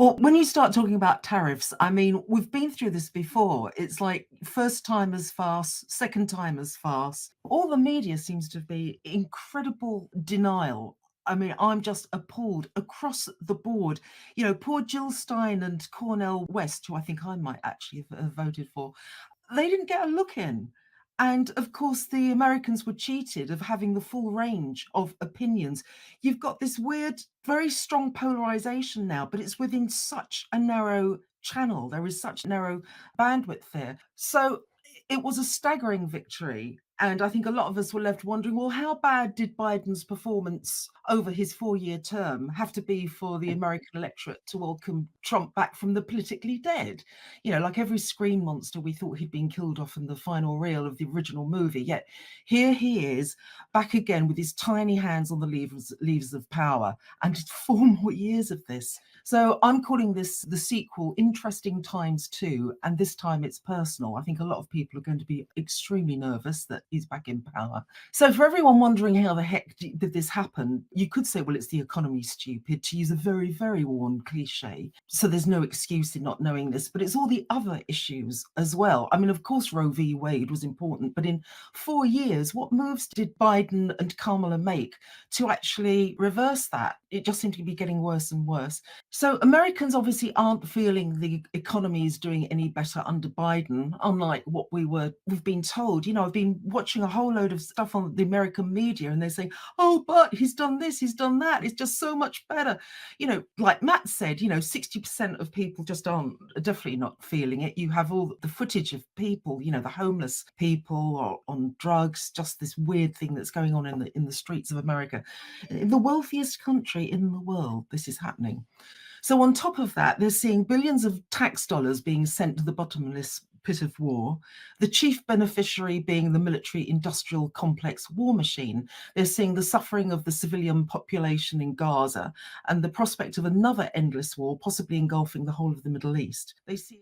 Well, when you start talking about tariffs, I mean, we've been through this before. It's like first time as fast, second time as fast. All the media seems to be incredible denial. I mean, I'm just appalled across the board. You know, poor Jill Stein and Cornel West, who I think I might actually have voted for, they didn't get a look in. And of course, the Americans were cheated of having the full range of opinions. You've got this weird, very strong polarization now, but it's within such a narrow channel. There is such narrow bandwidth there. So it was a staggering victory. And I think a lot of us were left wondering, well, how bad did Biden's performance over his 4-year term have to be for the American electorate to welcome Trump back from the politically dead? You know, like every screen monster, we thought he'd been killed off in the final reel of the original movie. Yet here he is back again with his tiny hands on the levers of power, and 4 more years of this. So I'm calling this the sequel, Interesting Times 2, and this time it's personal. I think a lot of people are going to be extremely nervous that he's back in power. So for everyone wondering how the heck did this happen, you could say, well, it's the economy, stupid, to use a very, very worn cliche. So there's no excuse in not knowing this, but it's all the other issues as well. I mean, of course, Roe v. Wade was important, but in 4 years, what moves did Biden and Kamala make to actually reverse that? It just seemed to be getting worse and worse. So Americans obviously aren't feeling the economy is doing any better under Biden, unlike what we've been told. You know, I've been watching a whole load of stuff on the American media and they're saying, oh, but he's done this, he's done that. It's just so much better. You know, like Matt said, you know, 60% of people just aren't definitely not feeling it. You have all the footage of people, you know, the homeless people or on drugs, just this weird thing that's going on in the streets of America. In the wealthiest country in the world, this is happening. So on top of that, they're seeing billions of tax dollars being sent to the bottomless pit of war, the chief beneficiary being the military industrial complex war machine. They're seeing the suffering of the civilian population in Gaza and the prospect of another endless war, possibly engulfing the whole of the Middle East. They see